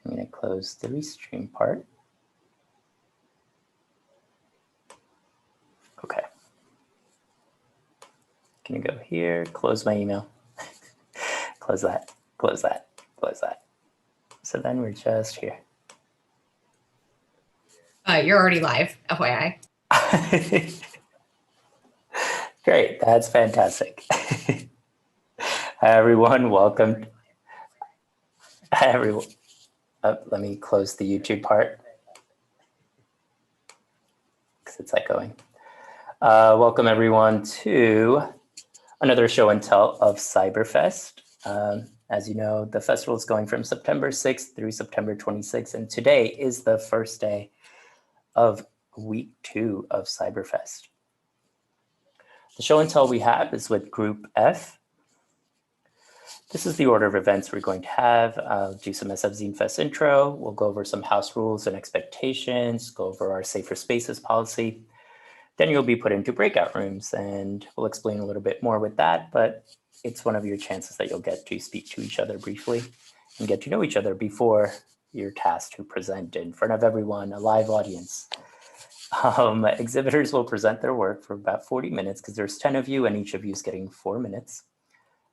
I'm going to close the restream part. Okay. Can you go here, close my email, close that, close that, close that. So then we're just here. You're already live, FYI. Great, that's fantastic. Hi everyone, welcome. Hi everyone. Let me close the YouTube part because it's echoing. Welcome everyone to another show and tell of Cyberfest. As you know, the festival is going from September 6th through September 26th, and today is the first day of week 2 of Cyberfest. The show and tell we have is with Group F. This is the order of events we're going to have. I'll do some SF Zine Fest intro. We'll go over some house rules and expectations, go over our safer spaces policy. Then you'll be put into breakout rooms, and we'll explain a little bit more with that, but it's one of your chances that you'll get to speak to each other briefly and get to know each other before you're tasked to present in front of everyone, a live audience. Exhibitors will present their work for about 40 minutes because there's 10 of you and each of you is getting 4 minutes.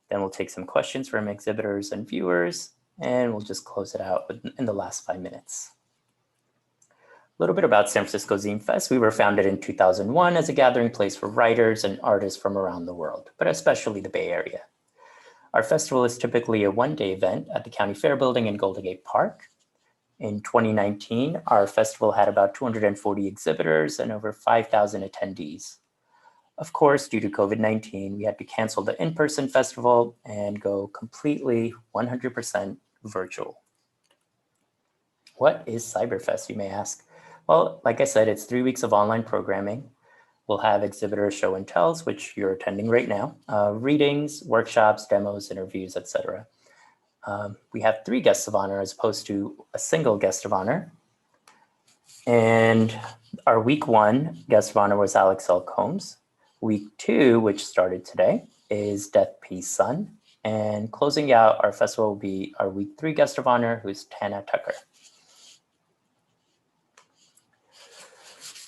Then we'll take some questions from exhibitors and viewers, and we'll just close it out in the last 5 minutes. A little bit about San Francisco Zine Fest. We were founded in 2001 as a gathering place for writers and artists from around the world, but especially the Bay Area. Our festival is typically a one-day event at the County Fair Building in Golden Gate Park. In 2019, our festival had about 240 exhibitors and over 5,000 attendees. Of course, due to COVID-19, we had to cancel the in-person festival and go completely 100% virtual. What is Cyberfest, you may ask? Well, like I said, it's 3 weeks of online programming. We'll have exhibitor show and tells, which you're attending right now, readings, workshops, demos, interviews, etc. We have 3 guests of honor as opposed to a single guest of honor. And our week 1 guest of honor was Alex L. Combs. Week 2, which started today, is Death Peace Sun. And closing out our festival will be our week 3 guest of honor, who's Tana Tucker.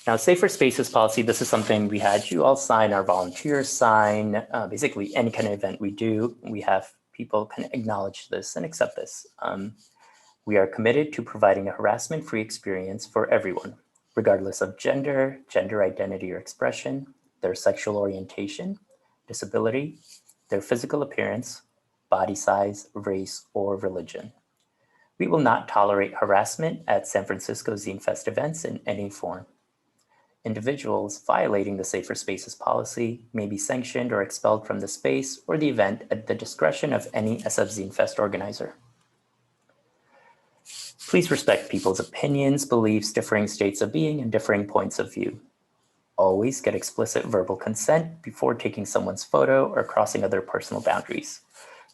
Now, Safer Spaces policy, this is something we had you all sign, our volunteers sign, basically any kind of event we do, we have people kind of acknowledge this and accept this. We are committed to providing a harassment-free experience for everyone, regardless of gender, gender identity or expression, their sexual orientation, disability, their physical appearance, body size, race, or religion. We will not tolerate harassment at San Francisco Zine Fest events in any form. Individuals violating the Safer Spaces policy may be sanctioned or expelled from the space or the event at the discretion of any SF Zine Fest organizer. Please respect people's opinions, beliefs, differing states of being, and differing points of view. Always get explicit verbal consent before taking someone's photo or crossing other personal boundaries.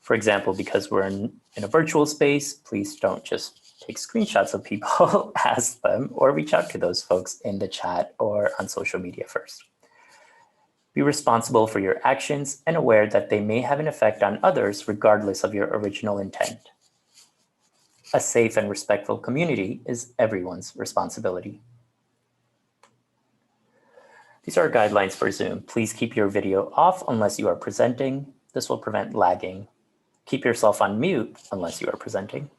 For example, because we're in a virtual space, please don't just take screenshots of people, ask them, or reach out to those folks in the chat or on social media first. Be responsible for your actions and aware that they may have an effect on others regardless of your original intent. A safe and respectful community is everyone's responsibility. These are guidelines for Zoom. Please keep your video off unless you are presenting. This will prevent lagging. Keep yourself on mute unless you are presenting.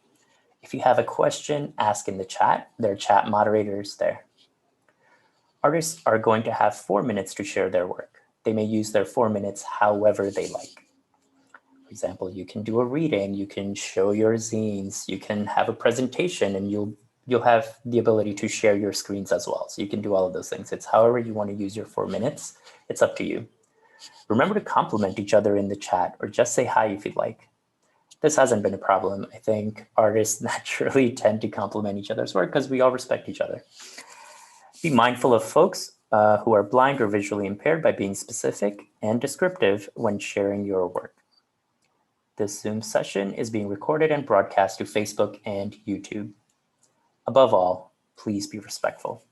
If you have a question, ask in the chat. There are chat moderators there. Artists are going to have 4 minutes to share their work. They may use their 4 minutes however they like. For example, you can do a reading, you can show your zines, you can have a presentation, and you'll have the ability to share your screens as well. So you can do all of those things. It's however you want to use your 4 minutes. It's up to you. Remember to compliment each other in the chat or just say hi if you'd like. This hasn't been a problem. I think artists naturally tend to compliment each other's work because we all respect each other. Be mindful of folks who are blind or visually impaired by being specific and descriptive when sharing your work. This Zoom session is being recorded and broadcast to Facebook and YouTube. Above all, please be respectful.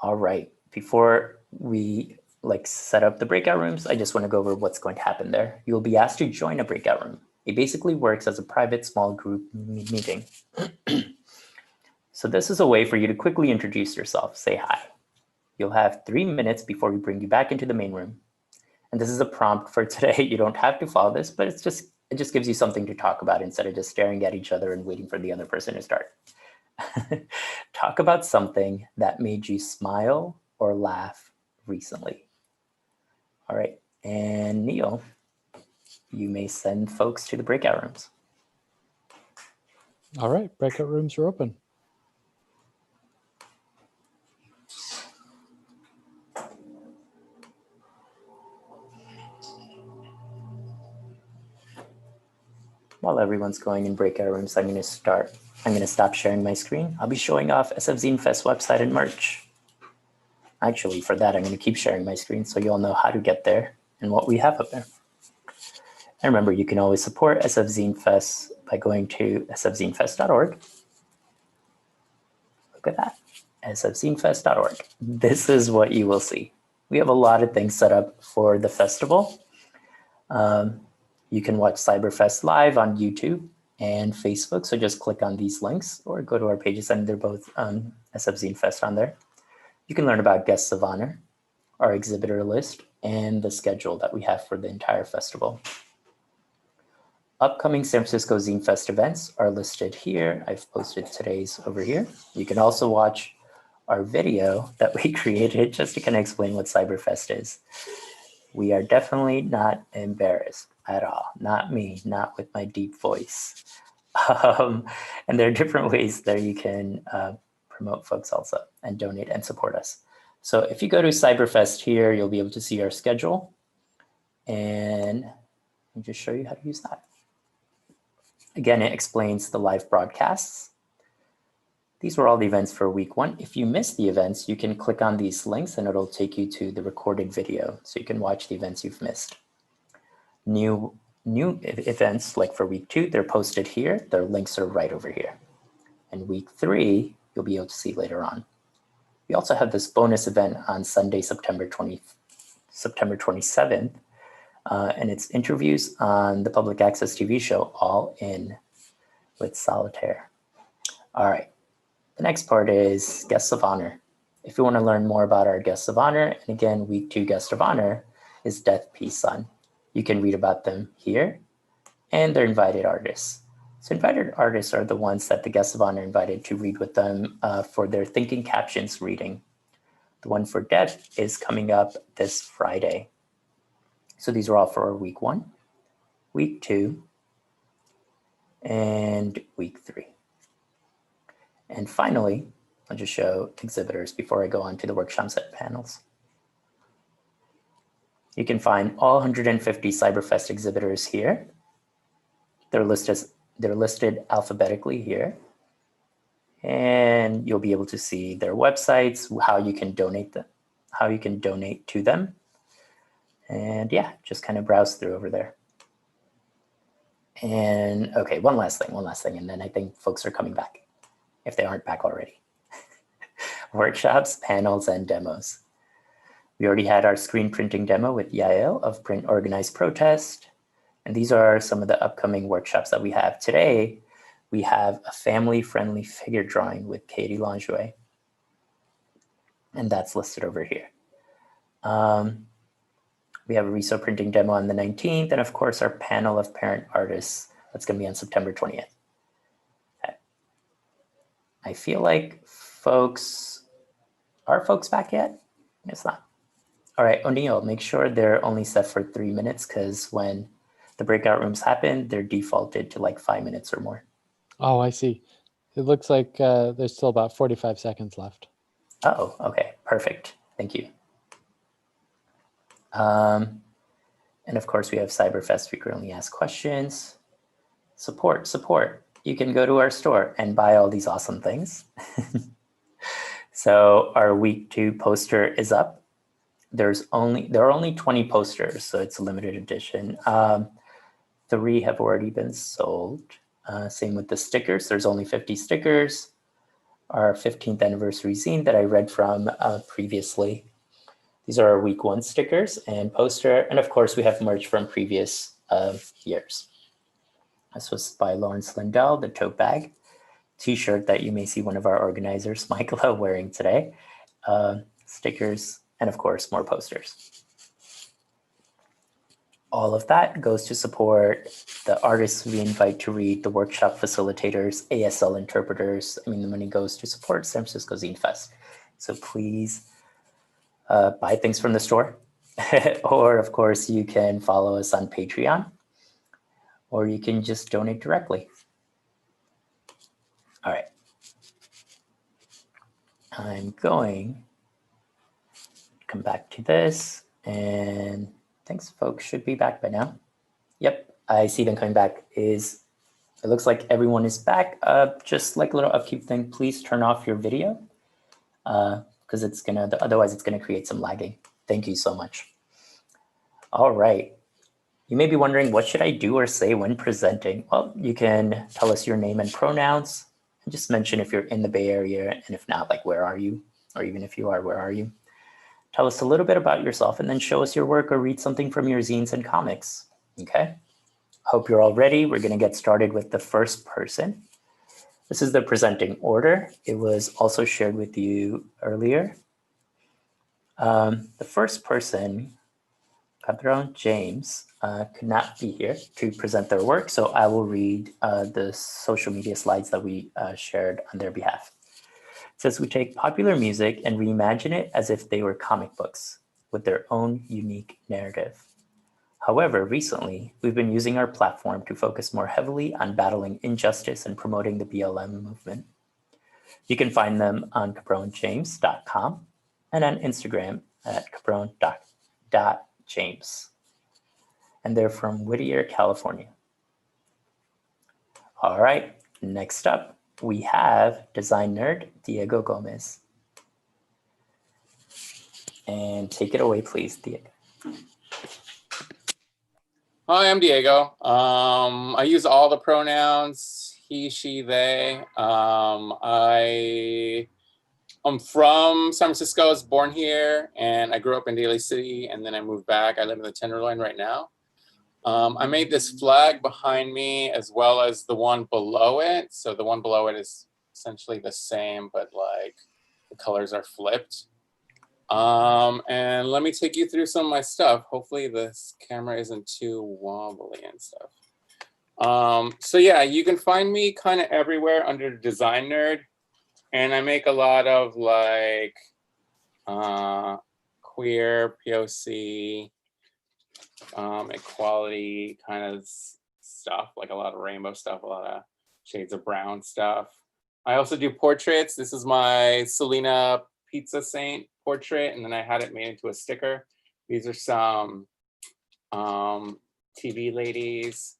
All right, before we set up the breakout rooms, I just want to go over what's going to happen there. You'll be asked to join a breakout room. It basically works as a private small group meeting. So this is a way for you to quickly introduce yourself, say hi. You'll have 3 minutes before we bring you back into the main room. And this is a prompt for today. You don't have to follow this, but it just gives you something to talk about instead of just staring at each other and waiting for the other person to start. Talk about something that made you smile or laugh recently. All right, and Neil, you may send folks to the breakout rooms. All right, breakout rooms are open. While everyone's going in breakout rooms, I'm going to stop sharing my screen. I'll be showing off SF Zine Fest website and merch. Actually, for that, I'm going to keep sharing my screen so you all know how to get there and what we have up there. And remember, you can always support SF Zine Fest by going to sfzinefest.org. Look at that, sfzinefest.org. This is what you will see. We have a lot of things set up for the festival. You can watch Cyberfest live on YouTube and Facebook. So just click on these links or go to our pages, and they're both SF Zine Fest on there. You can learn about guests of honor, our exhibitor list, and the schedule that we have for the entire festival. Upcoming San Francisco Zine Fest events are listed here. I've posted today's over here. You can also watch our video that we created just to kind of explain what Cyberfest is. We are definitely not embarrassed at all. Not me, not with my deep voice. And there are different ways there you can promote folks also and donate and support us. So if you go to Cyberfest here, you'll be able to see our schedule. And I'll just show you how to use that. Again, it explains the live broadcasts. These were all the events for week 1. If you missed the events, you can click on these links and it'll take you to the recorded video so you can watch the events you've missed. New events, like for week 2, they're posted here. Their links are right over here. And week 3, you'll be able to see later on. We also have this bonus event on Sunday, September 27th. And it's interviews on the public access TV show, All In with Solitaire. All right. The next part is guests of honor. If you want to learn more about our guests of honor, and again, week 2 guest of honor is Death Peace Sun. You can read about them here, and they're invited artists. So invited artists are the ones that the guests of honor invited to read with them for their Thinking Captions reading. The one for Death is coming up this Friday. So these are all for our week 1, week 2, and week 3. And finally, I'll just show exhibitors before I go on to the workshop set panels. You can find all 150 Cyberfest exhibitors here. They're listed alphabetically here. And you'll be able to see their websites, how you can donate to them. And yeah, just kind of browse through over there. And okay, one last thing, and then I think folks are coming back, if they aren't back already. Workshops, panels, and demos. We already had our screen printing demo with Yael of Print Organized Protest. And these are some of the upcoming workshops that we have. Today, we have a family-friendly figure drawing with Katie Langevin. And that's listed over here. We have a Riso printing demo on the 19th, and of course, our panel of parent artists. That's going to be on September 20th. Okay. I feel like are folks back yet? It's not. All right, O'Neill, make sure they're only set for 3 minutes because when the breakout rooms happen, they're defaulted to like 5 minutes or more. Oh, I see. It looks like there's still about 45 seconds left. Oh, okay, perfect. Thank you. And of course, we have Cyberfest frequently asked questions. Support. You can go to our store and buy all these awesome things. So our week 2 poster is up. There are only 20 posters, so it's a limited edition. 3 have already been sold. Same with the stickers. There's only 50 stickers. Our 15th anniversary zine that I read from previously. These are our week 1 stickers and poster. And of course, we have merch from previous years. This was by Lawrence Lindell, the tote bag. T-shirt that you may see one of our organizers, Michaela, wearing today. Stickers, and of course, more posters. All of that goes to support the artists we invite to read, the workshop facilitators, ASL interpreters. I mean, the money goes to support San Francisco Zine Fest. So please buy things from the store. Or, of course, you can follow us on Patreon. Or you can just donate directly. All right. I'm going to come back to this, and thanks, folks should be back by now. Yep, I see them coming back. It looks like everyone is back. Just like a little upkeep thing, please turn off your video because otherwise it's gonna create some lagging. Thank you so much. All right. You may be wondering, what should I do or say when presenting? Well, you can tell us your name and pronouns, and just mention if you're in the Bay Area, and if not, like, where are you? Or even if you are, where are you? Tell us a little bit about yourself, and then show us your work or read something from your zines and comics, okay? Hope you're all ready. We're gonna get started with the first person. This is the presenting order. It was also shared with you earlier. The first person, Cabrón James, could not be here to present their work, so I will read the social media slides that we shared on their behalf. It says, we take popular music and reimagine it as if they were comic books with their own unique narrative. However, recently, we've been using our platform to focus more heavily on battling injustice and promoting the BLM movement. You can find them on cabronjames.com and on Instagram at cabron.james. And they're from Whittier, California. All right, next up, we have DesignNurd, Diego Gómez. And take it away, please, Diego. Hi, I'm Diego. I use all the pronouns, he, she, they. I am from San Francisco, I was born here, and I grew up in Daly City, and then I moved back. I live in the Tenderloin right now. I made this flag behind me as well as the one below it. So the one below it is essentially the same, but like the colors are flipped. And let me take you through some of my stuff. Hopefully this camera isn't too wobbly and stuff. So yeah, you can find me kind of everywhere under DesignNurd. And I make a lot of like queer, POC, equality kind of stuff, like a lot of rainbow stuff, a lot of shades of brown stuff. I also do portraits. This is my Selena Pizza Saint portrait, and then I had it made into a sticker. These are some TV ladies,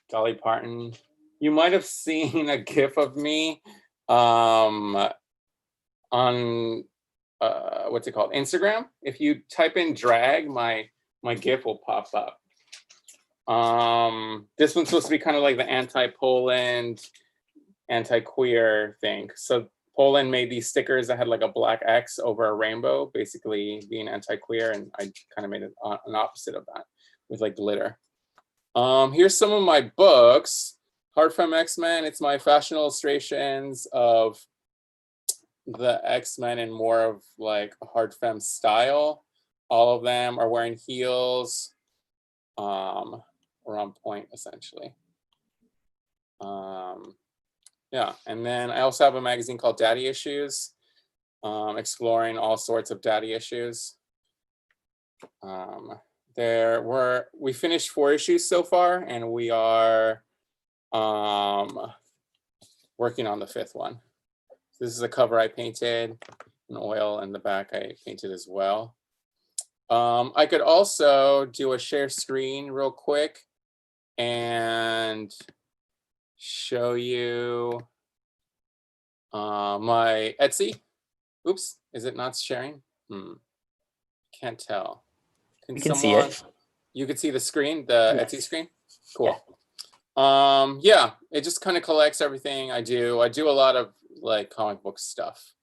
Dolly Parton. You might have seen a GIF of me on what's it called, Instagram. If you type in drag, my GIF will pop up. This one's supposed to be kind of like the anti-Poland, anti-queer thing. So Poland made these stickers that had like a black X over a rainbow, basically being anti-queer, and I kind of made it an opposite of that with like glitter. Here's some of my books. Hard Femme X-Men, it's my fashion illustrations of the X-Men in more of like a hard femme style. All of them are wearing heels, or on point essentially. Yeah, and then I also have a magazine called Daddy Issues, exploring all sorts of daddy issues. We finished 4 issues so far, and we are working on the 5th one. This is a cover I painted in oil, and the back I painted as well. I could also do a share screen real quick and show you my Etsy. Oops, is it not sharing? Can't tell. You can see it. You could see the screen, the Yes. Etsy screen? Cool. Yeah. Yeah, it just kind of collects everything I do. I do a lot of like comic book stuff.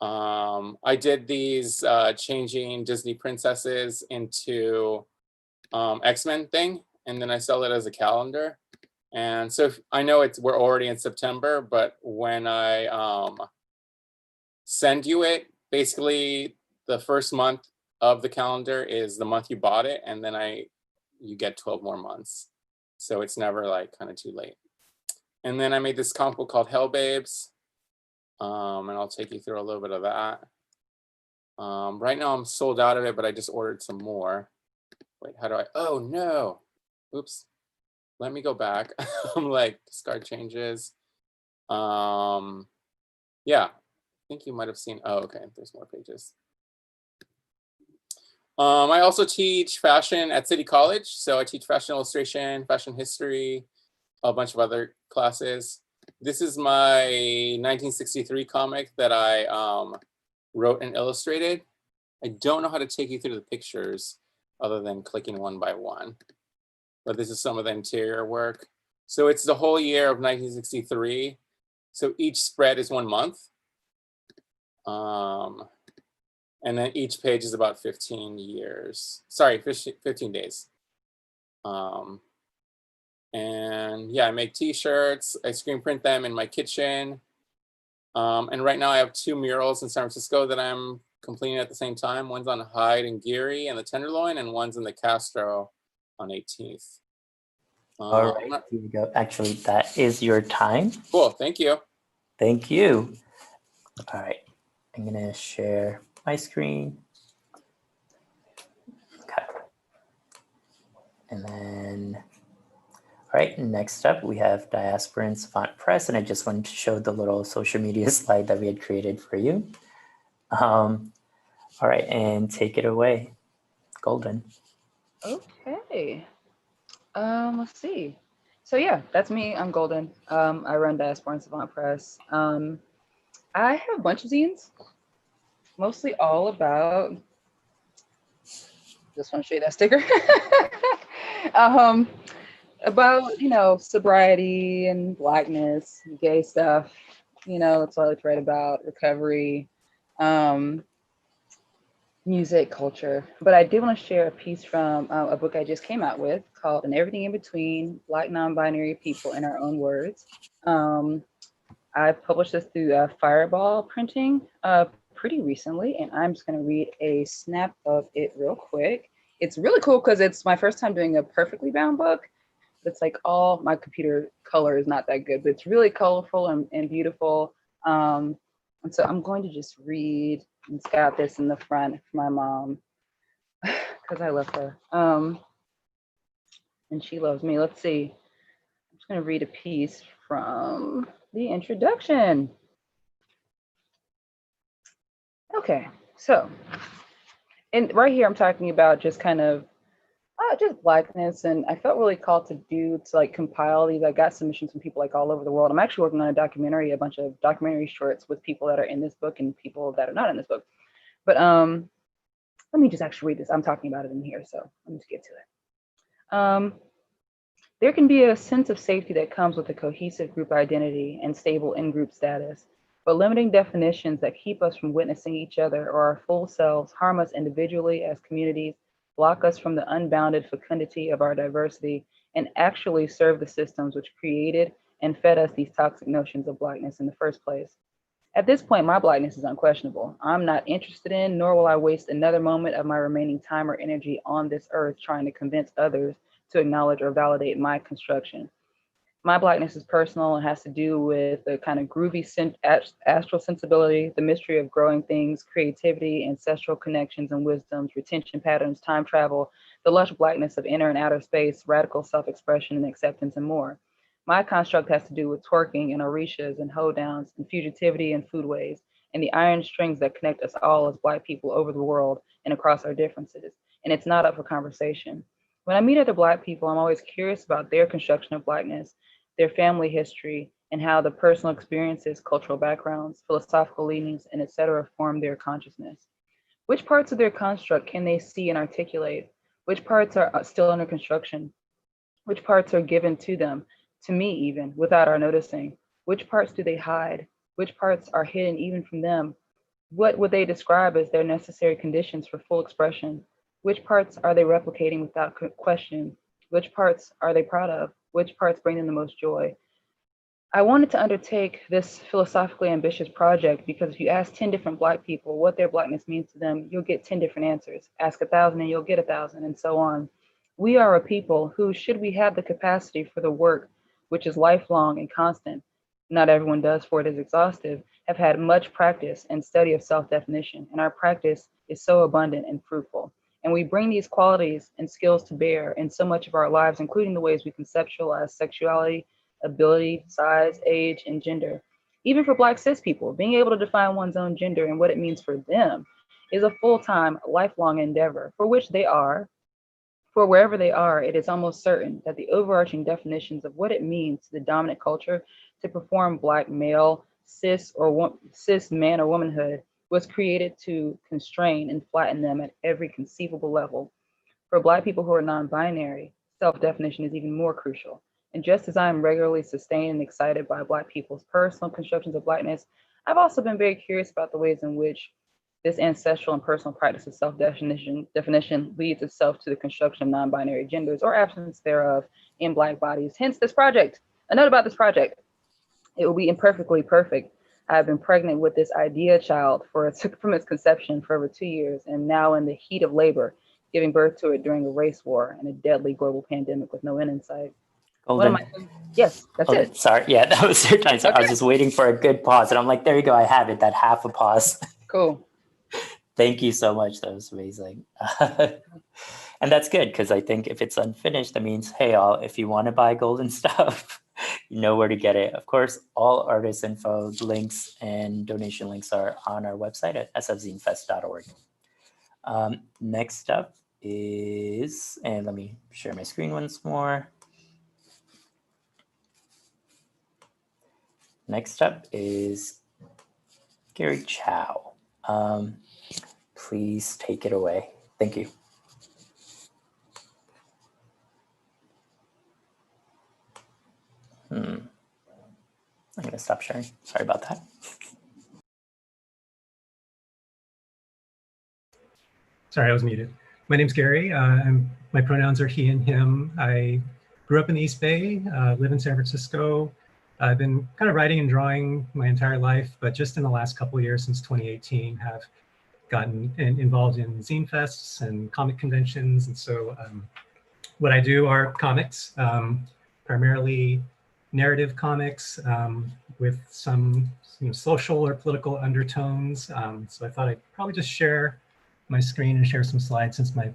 I did these changing Disney princesses into X-Men thing, and then I sell it as a calendar. And so I know we're already in September, but when I send you it, basically the first month of the calendar is the month you bought it, and then you get 12 more months. So it's never like kind of too late. And then I made this comic book called Hell Babes, and I'll take you through a little bit of that. Right now I'm sold out of it, but I just ordered some more. Wait, how do I? Oh no! Oops. Let me go back. I'm like, discard changes. Yeah, I think you might have seen. Oh, okay. There's more pages. I also teach fashion at City College. So I teach fashion illustration, fashion history, a bunch of other classes. This is my 1963 comic that I wrote and illustrated. I don't know how to take you through the pictures other than clicking one by one. But this is some of the interior work. So it's the whole year of 1963. So each spread is 1 month. And then each page is about 15 years. Sorry, 15 days. And yeah, I make t-shirts. I screen print them in my kitchen. And right now I have 2 murals in San Francisco that I'm completing at the same time. One's on Hyde and Geary and the Tenderloin, and one's in the Castro on 18th. All right, here we go. Actually, that is your time. Cool, thank you. Thank you. All right, I'm gonna share my screen. Okay. And then, all right, next up we have Diasporan Savant Press, and I just wanted to show the little social media slide that we had created for you. All right, and take it away, Golden. Okay. Let's see. So yeah, that's me. I'm Golden. I run Diasporan Savant Press. I have a bunch of zines, mostly all about. Just want to show you that sticker. About sobriety and Blackness, gay stuff. That's all I like to write about. Recovery. Music, culture. But I did want to share a piece from a book I just came out with called And Everything in Between, Black Non-Binary People in Our Own Words. I published this through Fireball Printing pretty recently, and I'm just going to read a snap of it real quick. It's really cool because it's my first time doing a perfectly bound book. It's like all my computer color is not that good, but it's really colorful and beautiful. And so I'm going to just read. It's got this in the front for my mom because I love her. And she loves me. Let's see. I'm just going to read a piece from the introduction. Okay, so and right here I'm talking about just kind of just Blackness, and I felt really called to like compile these. I got submissions from people like all over the world. I'm actually working on a documentary, a bunch of documentary shorts with people that are in this book and people that are not in this book. But let me just actually read this. I'm talking about it in here, so let me just get to it. There can be a sense of safety that comes with a cohesive group identity and stable in-group status, but limiting definitions that keep us from witnessing each other or our full selves harm us individually as communities, block us from the unbounded fecundity of our diversity, and actually serve the systems which created and fed us these toxic notions of Blackness in the first place. At this point, my Blackness is unquestionable. I'm not interested in, nor will I waste another moment of my remaining time or energy on this earth trying to convince others to acknowledge or validate my construction. My Blackness is personal and has to do with the kind of groovy astral sensibility, the mystery of growing things, creativity, ancestral connections and wisdoms, retention patterns, time travel, the lush Blackness of inner and outer space, radical self-expression and acceptance, and more. My construct has to do with twerking and orishas and hoedowns and fugitivity and foodways and the iron strings that connect us all as Black people over the world and across our differences. And it's not up for conversation. When I meet other Black people, I'm always curious about their construction of Blackness, their family history, and how the personal experiences, cultural backgrounds, philosophical leanings, and etc. form their consciousness. Which parts of their construct can they see and articulate? Which parts are still under construction? Which parts are given to them, to me even, without our noticing? Which parts do they hide? Which parts are hidden even from them? What would they describe as their necessary conditions for full expression? Which parts are they replicating without question? Which parts are they proud of? Which parts bring them the most joy? I wanted to undertake this philosophically ambitious project because if you ask 10 different Black people what their Blackness means to them, you'll get 10 different answers. Ask 1,000 and you'll get 1,000, and so on. We are a people who, should we have the capacity for the work, which is lifelong and constant, not everyone does, for it is exhaustive, have had much practice and study of self-definition, and our practice is so abundant and fruitful. And we bring these qualities and skills to bear in so much of our lives, including the ways we conceptualize sexuality, ability, size, age, and gender. Even for Black cis people, being able to define one's own gender and what it means for them is a full-time, lifelong endeavor for which they are, for wherever they are, it is almost certain that the overarching definitions of what it means to the dominant culture to perform Black male, cis man or womanhood was created to constrain and flatten them at every conceivable level. For Black people who are non-binary, self-definition is even more crucial. And just as I am regularly sustained and excited by Black people's personal constructions of Blackness, I've also been very curious about the ways in which this ancestral and personal practice of self-definition leads itself to the construction of non-binary genders or absence thereof in Black bodies. Hence this project. A note about this project. It will be imperfectly perfect. I have been pregnant with this idea child from its conception for over 2 years, and now in the heat of labor, giving birth to it during a race war and a deadly global pandemic with no end in sight. Golden. Yes, that's it. Sorry, yeah, that was your time. So Okay. I was just waiting for a good pause, and I'm like, there you go, I have it, that half a pause. Cool. Thank you so much. That was amazing. And that's good, because I think if it's unfinished, that means, hey, all, if you want to buy golden stuff, you know where to get it. Of course, all artist info, links, and donation links are on our website at sfzinefest.org. Next up is, and let me share my screen once more. Next up is Gerry Chow. Please take it away. Thank you. I'm going to stop sharing. Sorry about that. Sorry, I was muted. My name's Gerry. My pronouns are he and him. I grew up in the East Bay, live in San Francisco. I've been kind of writing and drawing my entire life, but just in the last couple of years, since 2018, have gotten involved in zine fests and comic conventions. And so what I do are comics, primarily narrative comics with some social or political undertones. So I thought I'd probably just share my screen and share some slides since my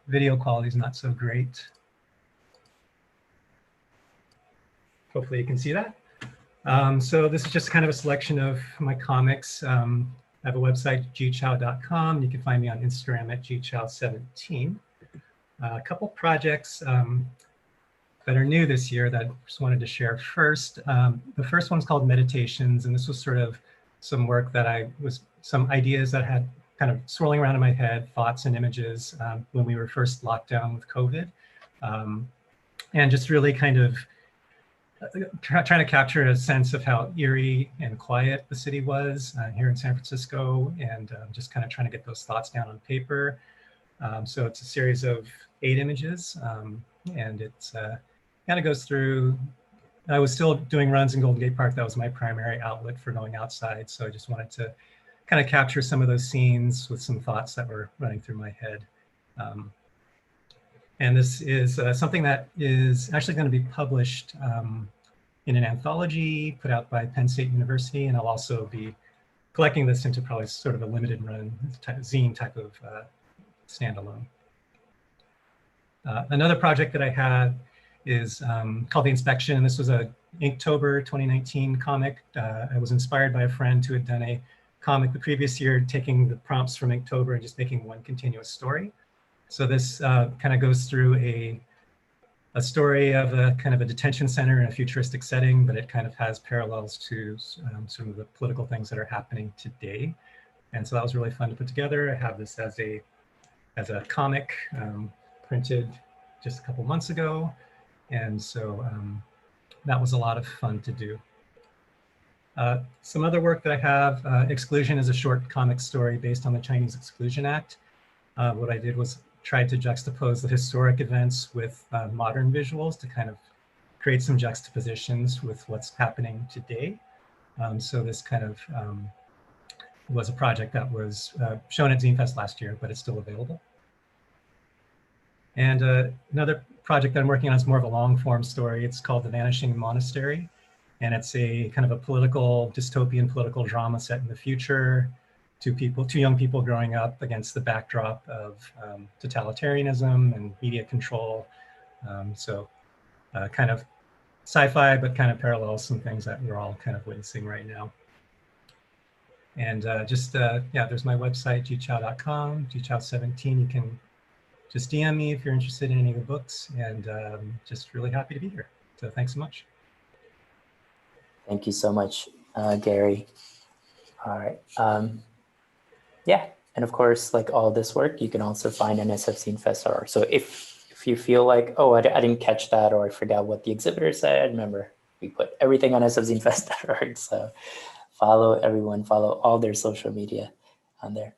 video quality is not so great. Hopefully you can see that. So this is just kind of a selection of my comics. I have a website, gchow.com. You can find me on Instagram at gchow17. A couple projects that are new this year that I just wanted to share first. The first one's called Meditations, and this was sort of some work that some ideas that had kind of swirling around in my head, thoughts and images when we were first locked down with COVID. And just really kind of trying to capture a sense of how eerie and quiet the city was here in San Francisco, and just kind of trying to get those thoughts down on paper. So it's a series of 8 images, and it's kind of goes through. I was still doing runs in Golden Gate Park. That was my primary outlet for going outside. So I just wanted to kind of capture some of those scenes with some thoughts that were running through my head. And this is something that is actually going to be published in an anthology put out by Penn State University. And I'll also be collecting this into probably sort of a limited run zine type of standalone. Another project that I had is called The Inspection. This was a Inktober 2019 comic. I was inspired by a friend who had done a comic the previous year, taking the prompts from Inktober and just making one continuous story. So this kind of goes through a story of a kind of a detention center in a futuristic setting, but it kind of has parallels to some of the political things that are happening today. And so that was really fun to put together. I have this as a comic printed just a couple months ago. And so that was a lot of fun to do. Some other work that I have, Exclusion is a short comic story based on the Chinese Exclusion Act. What I did was tried to juxtapose the historic events with modern visuals to kind of create some juxtapositions with what's happening today. So this kind of was a project that was shown at Zine Fest last year, but it's still available. And another project that I'm working on is more of a long form story. It's called The Vanishing Monastery. And it's a kind of a political, dystopian political drama set in the future. Two young people growing up against the backdrop of totalitarianism and media control. So kind of sci-fi, but kind of parallels some things that we're all kind of witnessing right now. And yeah, there's my website, gchow.com, gchow17. You can just DM me if you're interested in any of the books, and just really happy to be here. So thanks so much. Thank you so much, Gary. All right. Yeah, and of course, like all this work, you can also find on sfzinefest.org. So if you feel like, oh, I didn't catch that, or I forgot what the exhibitor said, remember, we put everything on sfzinefest.org. So follow everyone, follow all their social media on there.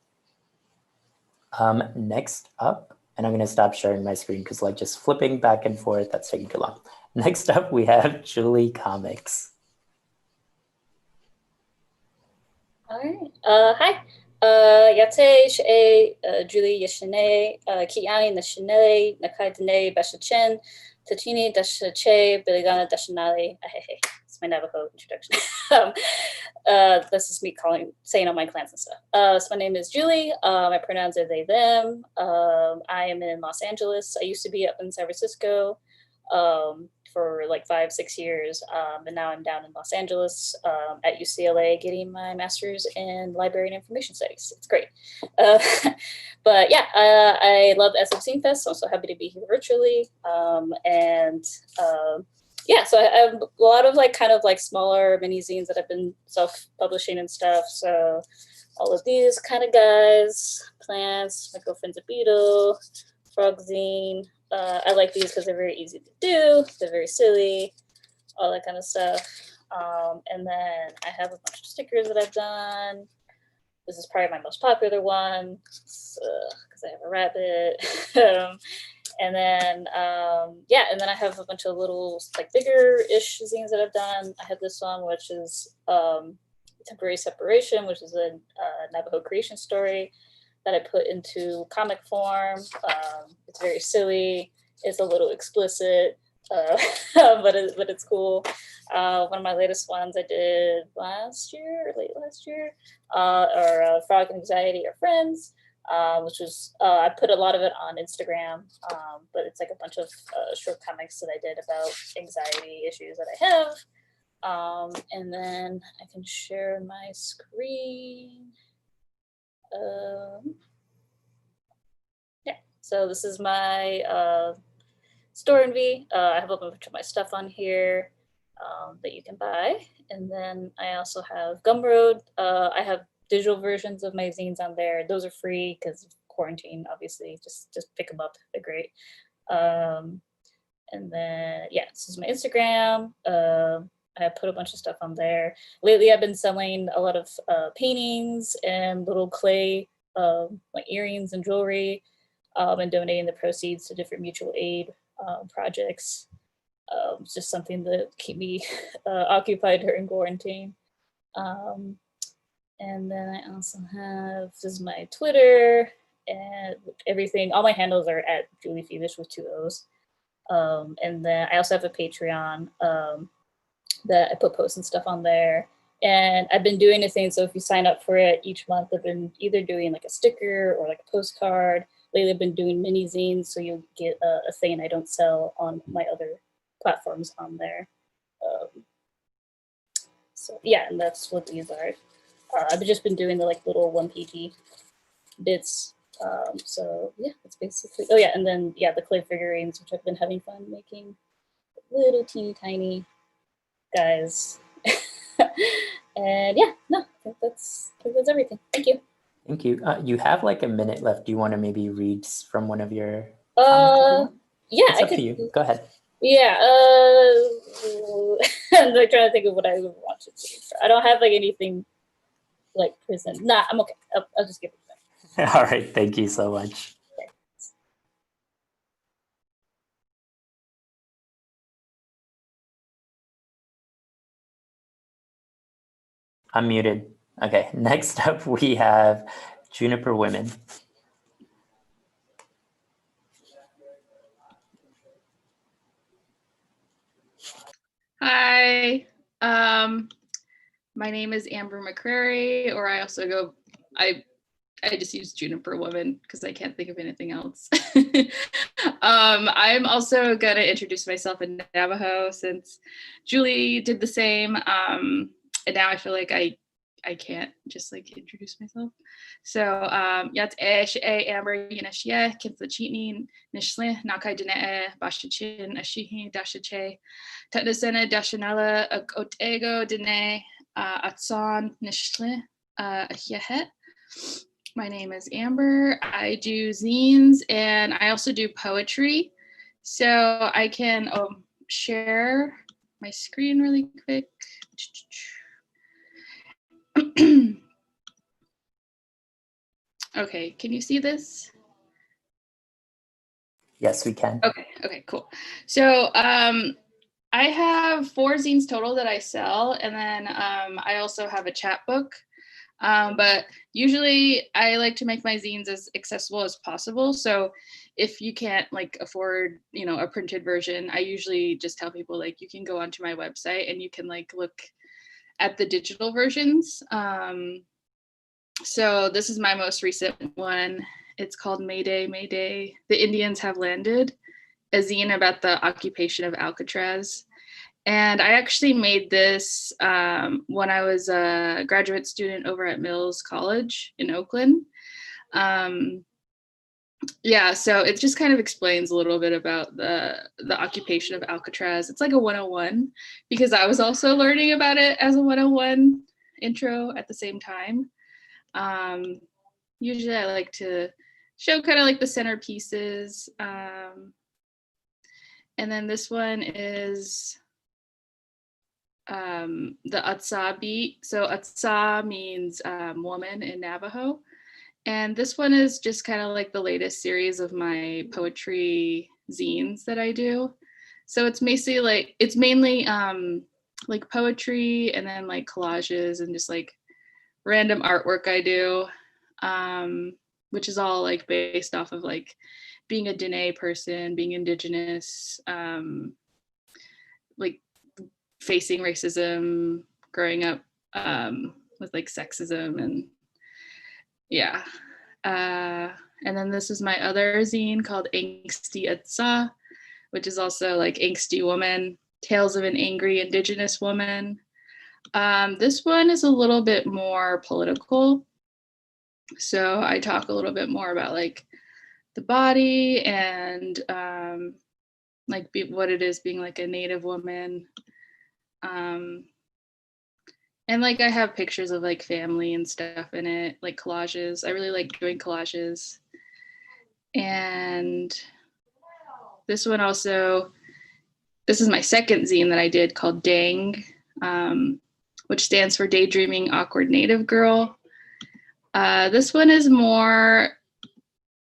Next up, and I'm going to stop sharing my screen because like just flipping back and forth, that's taking too long. Next up, we have Joolie Comix. All right. Hi. Yate she Joolie Yeshine Kiani Nashine Nakai Dene Bashachen Tatini Dashache Biligana Dashanali. It's my Navajo introduction. This is me saying all my clans and stuff. So my name is Joolie. My pronouns are they, them. I am in Los Angeles. I used to be up in San Francisco for like 5-6 years. And now I'm down in Los Angeles at UCLA getting my master's in library and information studies. It's great. But yeah, I love SF Zine Fest. So I'm so happy to be here virtually. Yeah, so I have a lot of like kind of like smaller mini zines that I've been self-publishing and stuff. So all of these kind of guys, plants, my girlfriend's a beetle, frog zine. I like these because they're very easy to do. They're very silly, all that kind of stuff. And then I have a bunch of stickers that I've done. This is probably my most popular one because I have a rabbit. And then, yeah, and then I have a bunch of little, like, bigger-ish zines that I've done. I have this one, which is Temporary Separation, which is a Navajo creation story that I put into comic form. It's very silly. It's a little explicit, but it's cool. One of my latest ones I did late last year, are Frog and Anxiety Are Friends. Which was, I put a lot of it on Instagram, but it's like a bunch of short comics that I did about anxiety issues that I have. And then I can share my screen. Yeah, so this is my store envy. I have a bunch of my stuff on here that you can buy. And then I also have Gumroad. I have digital versions of my zines on there. Those are free because of quarantine, obviously. Just pick them up. They're great. And then, yeah, this is my Instagram. I put a bunch of stuff on there. Lately, I've been selling a lot of paintings and little clay like earrings and jewelry, and donating the proceeds to different mutual aid projects. It's just something to keep me occupied during quarantine. And then I also have, this is my Twitter and everything. All my handles are at Joolie Fiveash with 2 O's. And then I also have a Patreon that I put posts and stuff on there. And I've been doing a thing, so if you sign up for it each month, I've been either doing like a sticker or like a postcard. Lately I've been doing mini zines, so you'll get a thing I don't sell on my other platforms on there. So yeah, and that's what these are. I've just been doing the like little 1 PG bits. So yeah, that's basically, oh yeah, and then yeah, the clay figurines, which I've been having fun making, little teeny tiny guys. And yeah, no, I think that's everything. Thank you. Thank you. You have like a minute left. Do you want to maybe read from one of your Yeah, it's up to you. Go ahead. Yeah, I'm like trying to think of what I would want to do. I don't have like anything like prison. Nah, I'm okay. I'll just give it back. All right. Thank you so much. I'm muted. Okay, next up we have Juniper Women. Hi, my name is Amber McCrary, or I also go, I just use Juniper Woman because I can't think of anything else. I'm also gonna introduce myself in Navajo since Joolie did the same, and now I feel like I can't just like introduce myself. So yat Amber Yinashye Kinflachini Nishle Nakai Dine Bashachin Ashihi Dashache Tatnasena Dashanala Otego Dine Atsan Nishle Ahyahet. My name is Amber. I do zines and I also do poetry. So I can share my screen really quick. Okay, can you see this? Yes, we can. Okay, cool. So I have 4 zines total that I sell, and then I also have a chapbook. But usually I like to make my zines as accessible as possible. So if you can't like afford, you know, a printed version, I usually just tell people like you can go onto my website and you can like look at the digital versions. So this is my most recent one. It's called Mayday, Mayday. The Indians Have Landed, a zine about the occupation of Alcatraz. And I actually made this when I was a graduate student over at Mills College in Oakland. Yeah, so it just kind of explains a little bit about the occupation of Alcatraz. It's like a 101 because I was also learning about it as a 101 intro at the same time. Usually I like to show kind of like the centerpieces. And then this one is the Atsa beat. So Atsa means woman in Navajo. And this one is just kind of like the latest series of my poetry zines that I do. So it's mainly like poetry and then like collages and just like random artwork I do, which is all like based off of like being a Dene person, being Indigenous, like facing racism, growing up with like sexism and yeah. And then this is my other zine called Angsty Atsa, which is also like angsty woman, tales of an angry Indigenous woman. This one is a little bit more political. So I talk a little bit more about like the body and like what it is being like a Native woman. And like I have pictures of like family and stuff in it, like collages. I really like doing collages. And this one also, this is my second zine that I did called Dang, which stands for Daydreaming Awkward Native Girl. This one is more,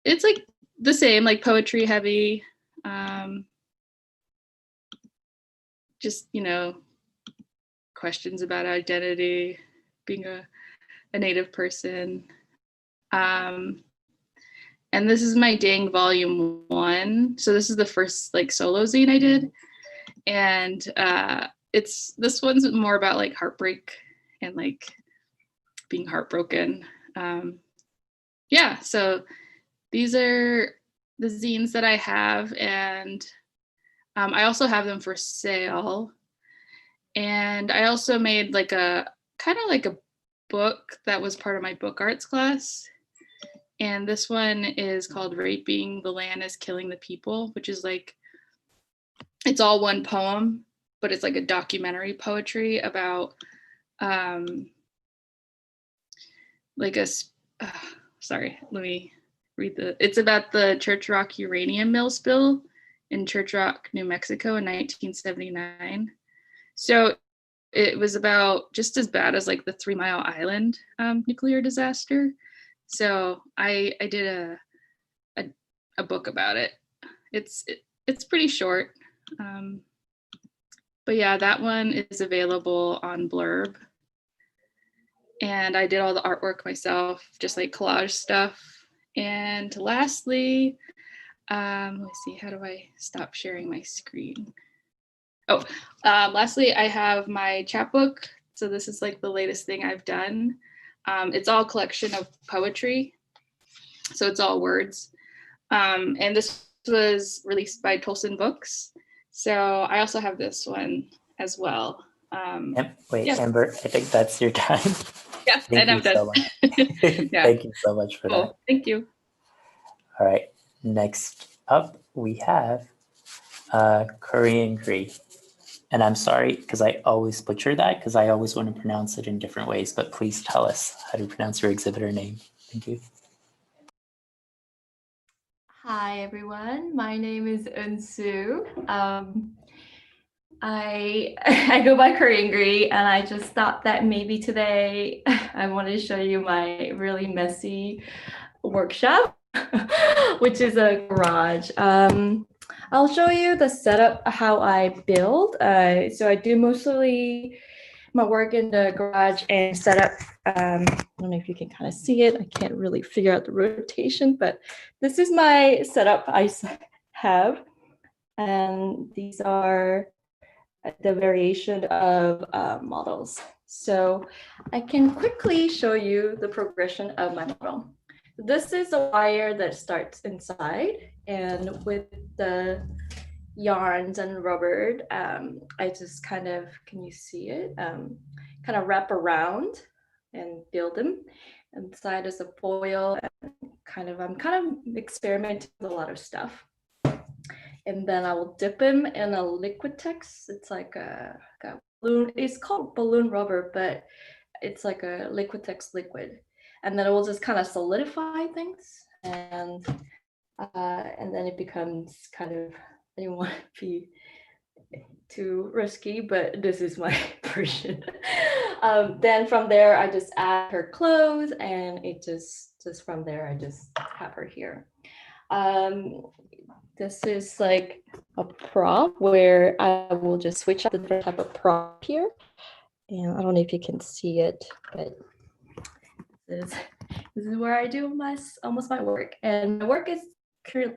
it's like the same, like poetry heavy. Just, you know, questions about identity, being a Native person. And this is my Dang Volume 1. So this is the first like solo zine I did. And this one's more about like heartbreak and like being heartbroken. Yeah, so these are the zines that I have, and I also have them for sale. And I also made like a kind of like a book that was part of my book arts class. And this one is called Raping the Land is Killing the People, which is like, it's all one poem, but it's like a documentary poetry about like sorry, let me read it's about the Church Rock uranium mill spill in Church Rock, New Mexico in 1979. So it was about just as bad as like the 3 Mile Island nuclear disaster. So I did a book about it. It's pretty short. But yeah, that one is available on Blurb. And I did all the artwork myself, just like collage stuff. And lastly, let's see, how do I stop sharing my screen? Oh, lastly, I have my chapbook. So this is like the latest thing I've done. It's all a collection of poetry. So it's all words. And this was released by Tolson Books. So I also have this one as well. Wait, yeah. Amber, I think that's your time. Yeah, Thank and I'm you so done. much. Yeah. Thank you so much for that. Cool. Thank you. All right, next up we have Koreangry. And I'm sorry, because I always butcher that, because I always want to pronounce it in different ways, but please tell us how to pronounce your exhibitor name. Thank you. Hi, everyone. My name is Unsu. I go by Koreangry, and I just thought that maybe today I wanted to show you my really messy workshop, which is a garage. I'll show you the setup, how I build. So I do mostly my work in the garage and setup. I don't know if you can kind of see it. I can't really figure out the rotation, but this is my setup I have. And these are the variation of models. So I can quickly show you the progression of my model. This is a wire that starts inside, and with the yarns and rubber, I just kind of, can you see it? Kind of wrap around and build them. Inside is a foil, and I'm kind of experimenting with a lot of stuff. And then I will dip them in a Liquitex. It's like a balloon. It's called balloon rubber, but it's like a Liquitex liquid. And then it will just kind of solidify things. And then it becomes kind of, I didn't want to be too risky, but this is my version. Then from there, I just add her clothes, and it just from there, I just have her here. This is like a prop where I will just switch out the different type of prop here. And I don't know if you can see it, but this is where I do almost my work. And my work is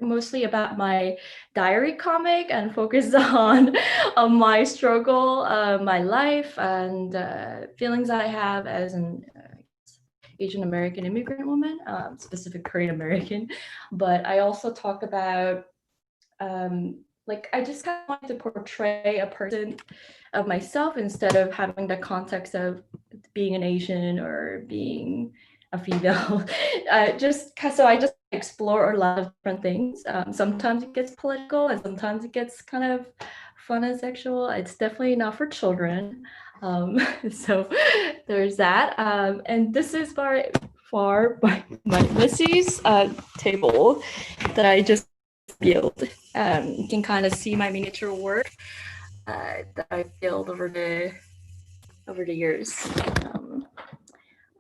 mostly about my diary comic and focused on my struggle, my life, and feelings I have as an Asian American immigrant woman, specific Korean American. But I also talk about I just kind of wanted to portray a person of myself instead of having the context of being an Asian or being a female. So I just explore a lot of different things. Sometimes it gets political, and sometimes it gets kind of fun and sexual. It's definitely not for children. So there's that. And this is far by my Missy's table that I just build. You can kind of see my miniature work that I built over the years.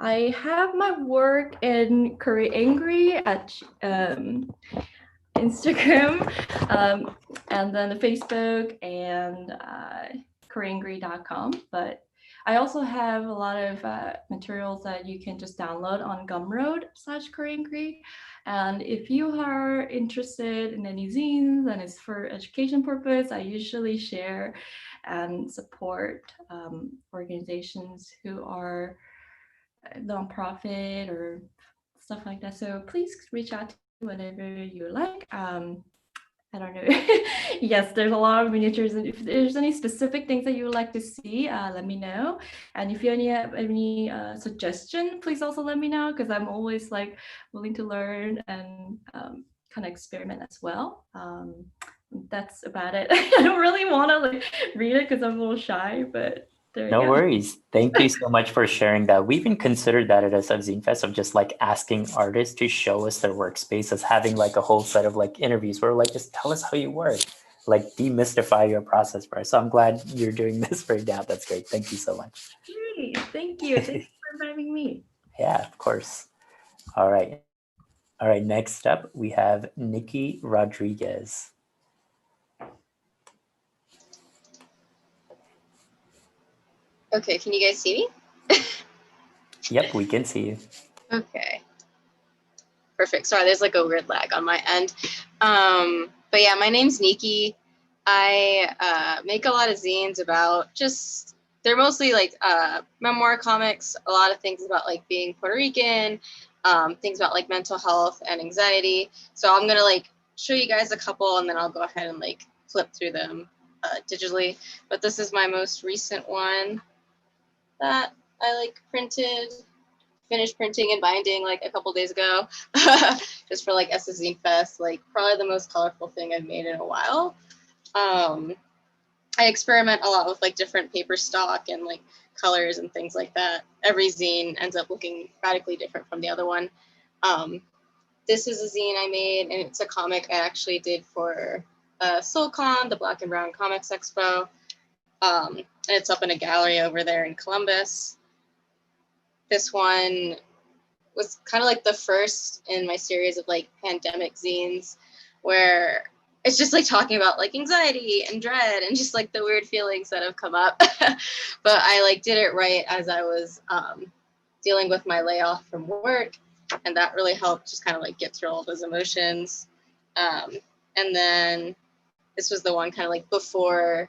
I have my work in Koreangry at Instagram, and then Facebook and Koreangry.com. But I also have a lot of materials that you can just download on Gumroad/Koreangry. And if you are interested in any zines and it's for education purpose, I usually share and support organizations who are nonprofit or stuff like that. So please reach out to me whenever you like. I don't know. Yes, there's a lot of miniatures. And if there's any specific things that you would like to see, let me know. And if you have any suggestion, please also let me know, because I'm always willing to learn and kind of experiment as well. That's about it. I don't really want to read it because I'm a little shy, but no worries. Thank you so much for sharing that. We even considered that at SF Zine Fest of just asking artists to show us their workspace as having a whole set of interviews where just tell us how you work, demystify your process for us. So I'm glad you're doing this right now. That's great. Thank you so much. Great. Thank you. Thanks for having me. Yeah, of course. All right. Next up, we have Nicky Rodriguez. Okay, can you guys see me? Yep, we can see you. Okay. Perfect. Sorry, there's like a weird lag on my end. But yeah, my name's Nikki. I make a lot of zines about just, they're mostly like memoir comics, a lot of things about like being Puerto Rican, things about like mental health and anxiety. So I'm gonna like show you guys a couple and then I'll go ahead and like flip through them digitally. But this is my most recent one that I like finished printing and binding like a couple days ago, just for like Zine Fest, like probably the most colorful thing I've made in a while. I experiment a lot with like different paper stock and like colors and things like that. Every zine ends up looking radically different from the other one. This is a zine I made, and it's a comic I actually did for SoulCon, the Black and Brown Comics Expo. And it's up in a gallery over there in Columbus. This one was kind of like the first in my series of like pandemic zines where it's just like talking about like anxiety and dread and just like the weird feelings that have come up. But I like did it right as I was dealing with my layoff from work, and that really helped just kind of like get through all those emotions. And then this was the one kind of like before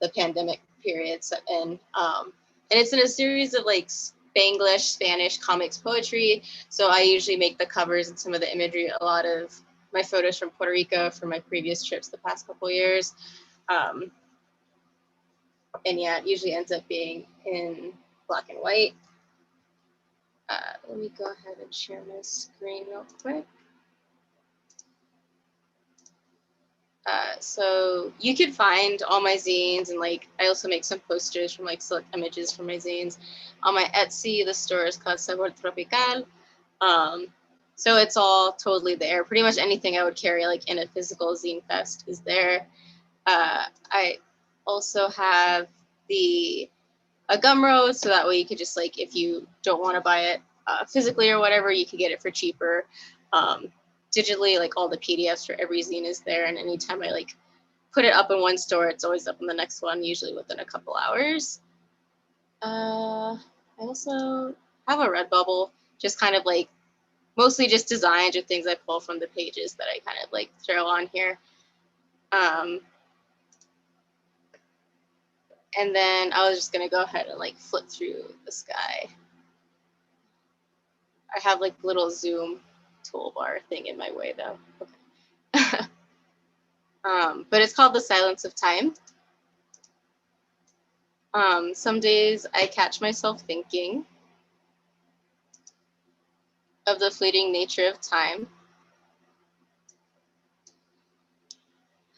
the pandemic period set in. And it's in a series of like Spanglish, Spanish comics poetry. So I usually make the covers and some of the imagery, a lot of my photos from Puerto Rico for my previous trips the past couple years. And yeah, it usually ends up being in black and white. Let me go ahead and share my screen real quick. So you can find all my zines, and like I also make some posters from like select images from my zines on my Etsy. The store is called Sabor Tropical. So it's all totally there. Pretty much anything I would carry like in a physical zine fest is there. I also have a Gumroad, so that way you could just like, if you don't want to buy it physically or whatever, you could get it for cheaper. Digitally, like all the PDFs for every zine is there, and anytime I like put it up in one store, it's always up in the next one, usually within a couple hours. I also have a Redbubble, just kind of like mostly just designs or things I pull from the pages that I kind of like throw on here. And then I was just gonna go ahead and like flip through the sky. I have like little zoom toolbar thing in my way though. Okay. But it's called The Silence of Time. Some days I catch myself thinking of the fleeting nature of time.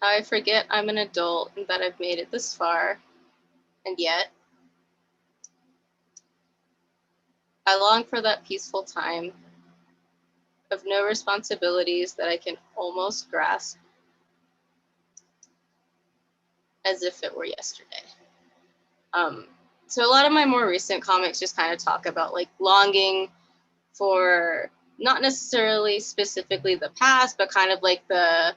How I forget I'm an adult and that I've made it this far, and yet I long for that peaceful time of no responsibilities that I can almost grasp as if it were yesterday. So a lot of my more recent comics just kind of talk about like longing for not necessarily specifically the past, but kind of like the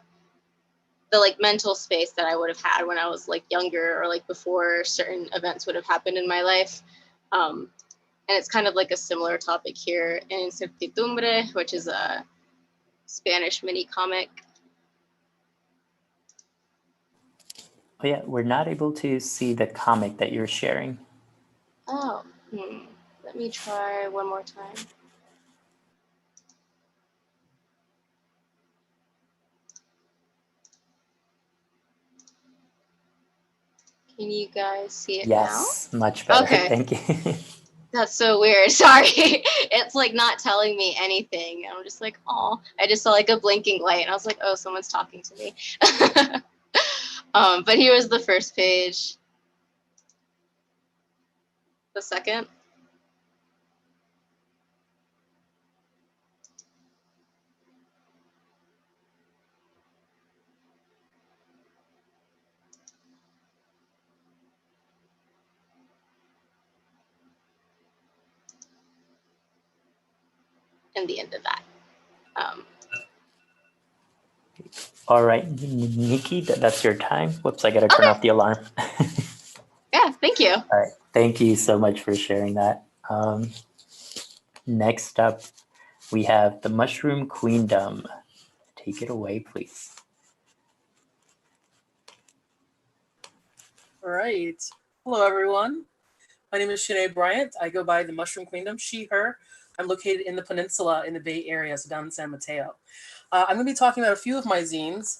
like mental space that I would have had when I was like younger or like before certain events would have happened in my life. And it's kind of like a similar topic here in Incertidumbre, which is a Spanish mini comic. Oh yeah, we're not able to see the comic that you're sharing. Oh, let me try one more time. Can you guys see it now? Yes, much better. Okay. Thank you. That's so weird. Sorry. It's like not telling me anything. I'm just like, oh, I just saw like a blinking light and I was like, oh, someone's talking to me. But here was the first page. The second. And the end of that. All right, Nikki, that's your time. Whoops, I gotta turn off the alarm. Yeah, thank you. All right, thank you so much for sharing that. Next up, we have the Mushroom Queendom. Take it away, please. All right. Hello, everyone. My name is Sinead Bryant. I go by the Mushroom Queendom, she, her. I'm located in the peninsula in the Bay Area, so down in San Mateo. I'm going to be talking about a few of my zines.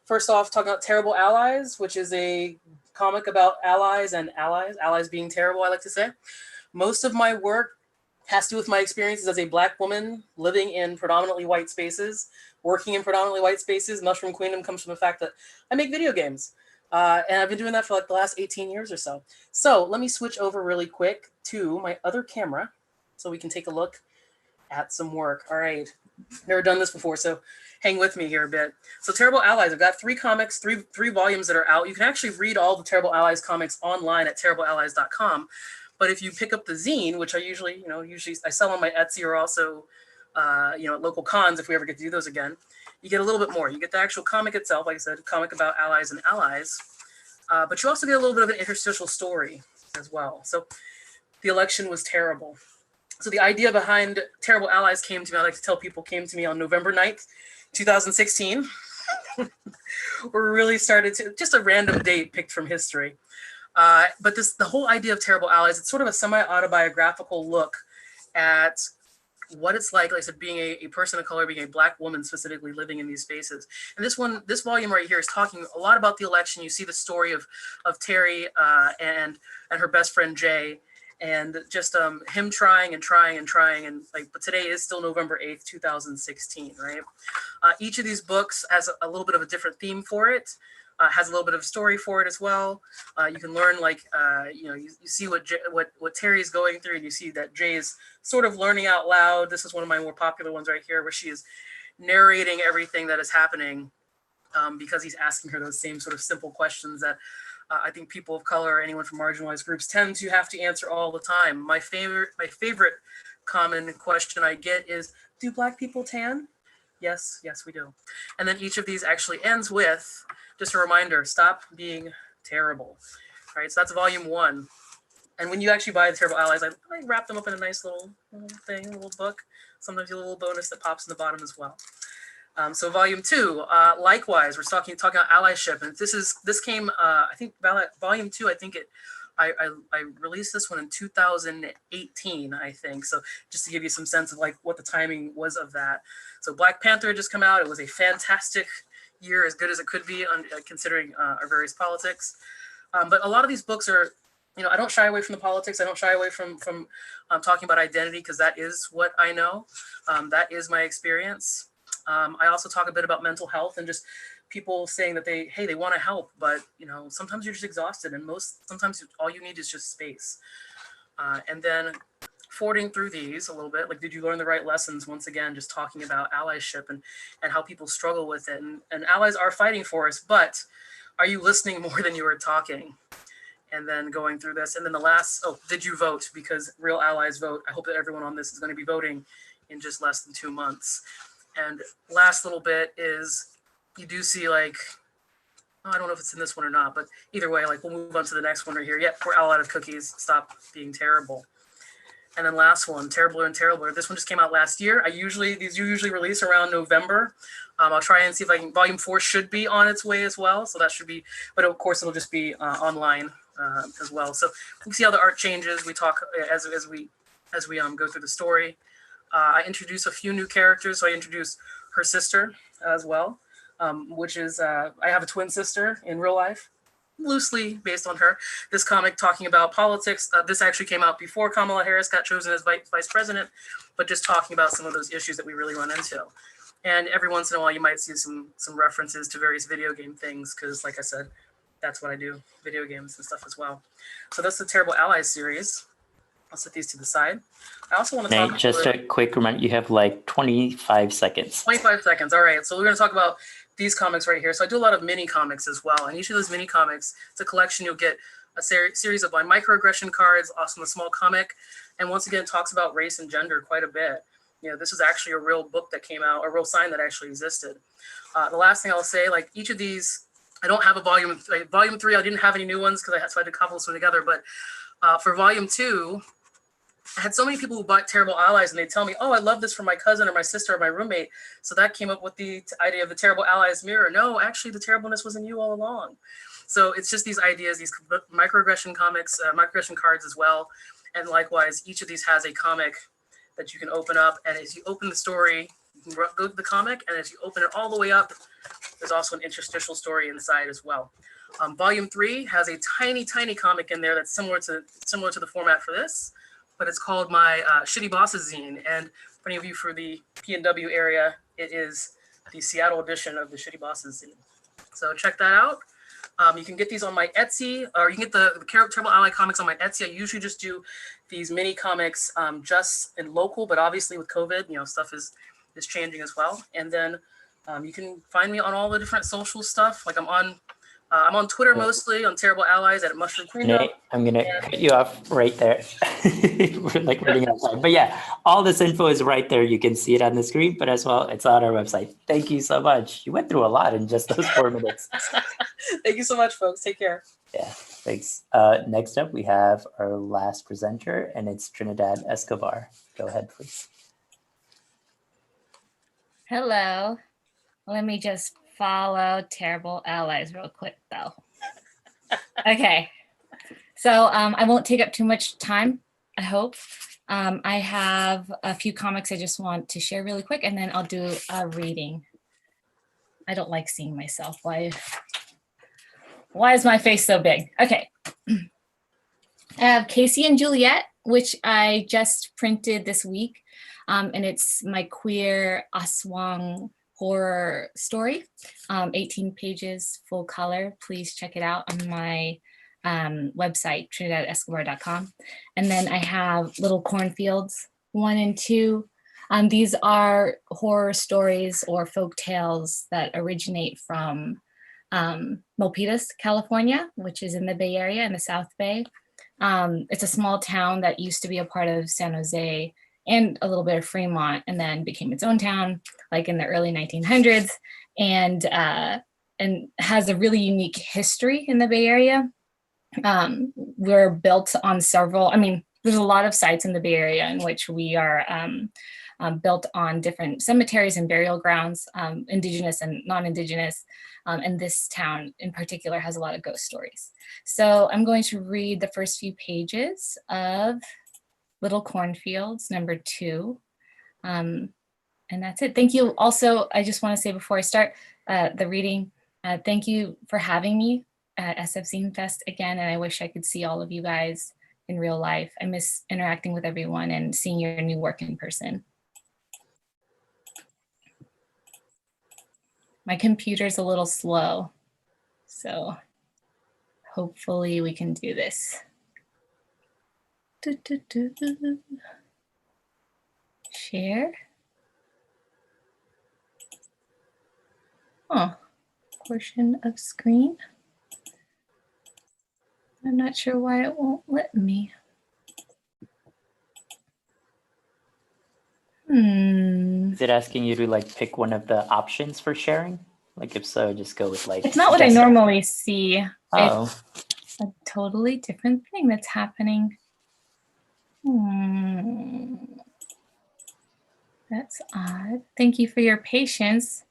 First off, talking about Terrible Allies, which is a comic about allies and allies being terrible, I like to say. Most of my work has to do with my experiences as a Black woman living in predominantly white spaces, working in predominantly white spaces. Mushroom Queendom comes from the fact that I make video games. And I've been doing that for like the last 18 years or so. So let me switch over really quick to my other camera so we can take a look at some work. All right, never done this before, so hang with me here a bit. So Terrible Allies, I've got 3 comics, three volumes that are out. You can actually read all the Terrible Allies comics online at terribleallies.com. But if you pick up the zine, which I usually I sell on my Etsy or also, at local cons if we ever get to do those again, you get a little bit more. You get the actual comic itself, like I said, a comic about allies and allies, but you also get a little bit of an interstitial story as well. So the election was terrible. So the idea behind Terrible Allies came to me, I like to tell people, came to me on November 9th, 2016. We really started to, just a random date picked from history. But the whole idea of Terrible Allies, it's sort of a semi-autobiographical look at what it's like I said, being a person of color, being a Black woman specifically living in these spaces. And this volume right here is talking a lot about the election. You see the story of Terry and her best friend Jay, and just him trying, and like, but today is still November 8th, 2016, right? Each of these books has a little bit of a different theme for it. Has a little bit of story for it as well. You can learn, like, you see what Terry is going through, and you see that Jay is sort of learning out loud. This is one of my more popular ones right here, where she is narrating everything that is happening because he's asking her those same sort of simple questions that I think people of color or anyone from marginalized groups tend to have to answer all the time. My favorite common question I get is, do Black people tan? Yes, we do. And then each of these actually ends with just a reminder, stop being terrible. All right, so that's volume 1. And when you actually buy the Terrible Allies, I wrap them up in a nice little thing, a little book. Sometimes a little bonus that pops in the bottom as well. So volume 2, likewise, we're talking about allyship, and this came, I think volume 2. I think I released this one in 2018, I think. So just to give you some sense of like what the timing was of that. So Black Panther had just come out. It was a fantastic year, as good as it could be, considering our various politics. But a lot of these books are, I don't shy away from the politics. I don't shy away from talking about identity, because that is what I know. That is my experience. I also talk a bit about mental health and just people saying that they want to help, but sometimes you're just exhausted, and sometimes all you need is just space. And then forwarding through these a little bit, like, did you learn the right lessons? Once again, just talking about allyship and how people struggle with it, and allies are fighting for us, but are you listening more than you are talking? And then going through this, and then the last, did you vote? Because real allies vote. I hope that everyone on this is going to be voting in just less than 2 months. And last little bit is, you do see, like, I don't know if it's in this one or not, but either way, like, we'll move on to the next one right here. Yep, we're all out of cookies. Stop being terrible. And then last one, Terribler and Terribler. This one just came out last year. These usually release around November. I'll try and see if I can. Volume 4 should be on its way as well, so that should be. But of course, it'll just be online as well. So we can see how the art changes. We talk as we go through the story. I introduce a few new characters. So I introduce her sister as well, which is I have a twin sister in real life, loosely based on her. This comic talking about politics. This actually came out before Kamala Harris got chosen as vice president, but just talking about some of those issues that we really run into. And every once in a while, you might see some references to various video game things, because, like I said, that's what I do, video games and stuff as well. So that's the Terrible Allies series. I'll set these to the side. I also want to talk. Just a quick reminder, you have like 25 seconds. 25 seconds. All right. So we're going to talk about these comics right here. So I do a lot of mini comics as well. And each of those mini comics, it's a collection. You'll get a series of my microaggression cards, also a small comic. And once again, it talks about race and gender quite a bit. This is actually a real book that came out, a real sign that actually existed. The last thing I'll say, like, each of these, I don't have a volume 3. I didn't have any new ones because I had to cobble this one together. But for volume 2, I had so many people who bought Terrible Allies, and they tell me, "Oh, I love this for my cousin or my sister or my roommate." So that came up with the idea of the Terrible Allies mirror. No, actually, the terribleness was in you all along. So it's just these ideas, these microaggression comics, microaggression cards as well. And likewise, each of these has a comic that you can open up. And as you open the story, you can go to the comic. And as you open it all the way up, there's also an interstitial story inside as well. Volume 3 has a tiny, tiny comic in there that's similar to the format for this, but it's called my Shitty Bosses zine. And for any of you for the PNW area, it is the Seattle edition of the Shitty Bosses zine. So check that out. You can get these on my Etsy, or you can get the Terrible Ally comics on my Etsy. I usually just do these mini comics just in local, but obviously with COVID, stuff is changing as well. And then you can find me on all the different social stuff. Like I'm on Twitter mostly, on Terrible Allies at Mushroom Queendom. Nate, I'm gonna cut you off right there. We're like running out of time. But yeah, all this info is right there. You can see it on the screen, but as well, it's on our website. Thank you so much. You went through a lot in just those 4 minutes. Thank you so much, folks. Take care. Yeah, thanks. Next up, we have our last presenter, and it's Trinidad Escobar. Go ahead, please. Hello. Let me just follow Terrible Allies real quick, though. Okay. So I won't take up too much time, I hope. I have a few comics I just want to share really quick, and then I'll do a reading. I don't like seeing myself. Why is my face so big? Okay. I have Casey and Juliet, which I just printed this week. And it's my queer Aswang horror story, 18 pages, full color. Please check it out on my website, Trinidadescobar.com. And then I have Little Cornfields 1 and 2. These are horror stories or folk tales that originate from Milpitas, California, which is in the Bay Area in the South Bay. It's a small town that used to be a part of San Jose and a little bit of Fremont, and then became its own town, like in the early 1900s, and has a really unique history in the Bay Area. We're built on several, there's a lot of sites in the Bay Area in which we are built on different cemeteries and burial grounds, indigenous and non-indigenous, and this town in particular has a lot of ghost stories. So I'm going to read the first few pages of Little Cornfields, number 2. And that's it. Thank you. Also, I just want to say before I start the reading, thank you for having me at SF Zine Fest again. And I wish I could see all of you guys in real life. I miss interacting with everyone and seeing your new work in person. My computer's a little slow, so hopefully we can do this. Share. Oh, portion of screen. I'm not sure why it won't let me. Is it asking you to pick one of the options for sharing? If so, just go with It's not what I normally see. Oh. It's a totally different thing that's happening. That's odd. Thank you for your patience.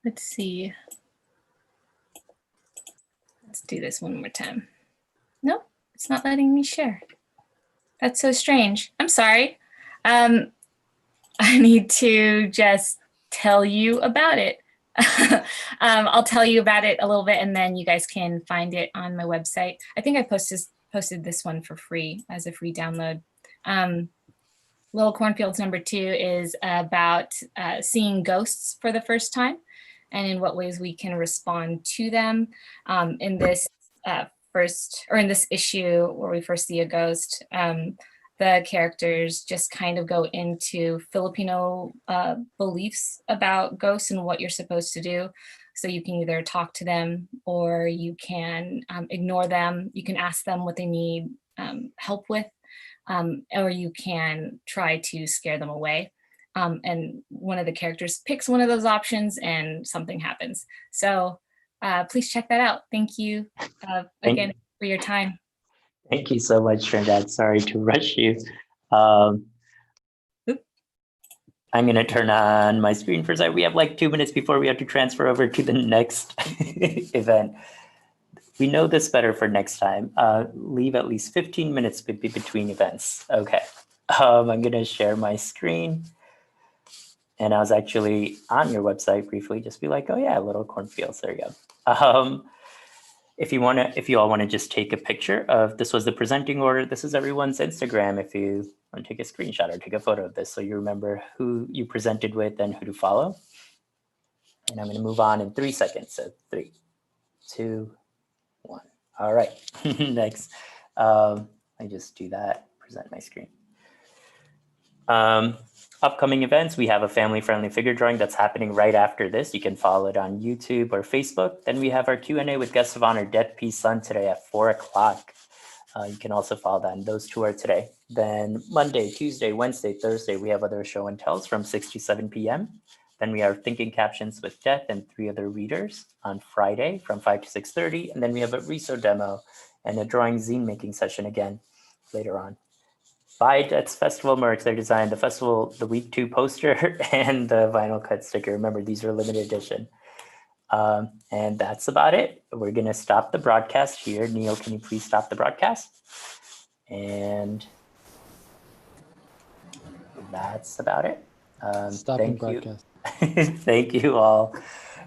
Let's see. Let's do this one more time. Nope, it's not letting me share. That's so strange. I'm sorry. I need to just tell you about it. I'll tell you about it a little bit, and then you guys can find it on my website. I think I posted this one for free as a free download. Little Cornfields number 2 is about seeing ghosts for the first time and in what ways we can respond to them. In this in this issue where we first see a ghost, the characters just kind of go into Filipino beliefs about ghosts and what you're supposed to do. So you can either talk to them or you can ignore them. You can ask them what they need help with, or you can try to scare them away. And one of the characters picks one of those options and something happens. So please check that out. Thank you again for your time. Thank you so much, Trinidad. Sorry to rush you. I'm going to turn on my screen for a second. We have like 2 minutes before we have to transfer over to the next event. We know this better for next time. Leave at least 15 minutes between events. Okay. I'm going to share my screen. And I was actually on your website briefly, just be like, oh yeah, little cornfields. There you go. If you all want to just take a picture of, this was the presenting order. This is everyone's Instagram. If you want to take a screenshot or take a photo of this, so you remember who you presented with and who to follow. And I'm going to move on in 3 seconds. So 3, 2, 1. All right. Next, I just do that. Present my screen. Upcoming events, we have a family-friendly figure drawing that's happening right after this. You can follow it on YouTube or Facebook. Then we have our Q&A with guest of honor, Death P. Sun, today at 4 o'clock. You can also follow that, and those 2 are today. Then Monday, Tuesday, Wednesday, Thursday, we have other show and tells from 6 to 7 p.m. Then we are Thinking Captions with Death and 3 other readers on Friday from 5 to 6:30. And then we have a reso demo and a drawing zine making session again later on. Buy Death's festival merch. They're designed the festival, the week 2 poster and the vinyl cut sticker. Remember, these are limited edition. And that's about it. We're going to stop the broadcast here. Neil, can you please stop the broadcast? And that's about it. Stopping broadcast. Thank you all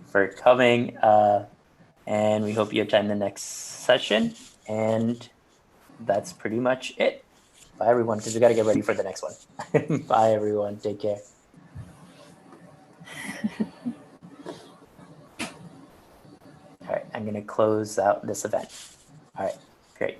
for coming. And we hope you attend the next session. And that's pretty much it. Bye, everyone, because we got to get ready for the next one. Bye, everyone. Take care. All right, I'm going to close out this event. All right, great.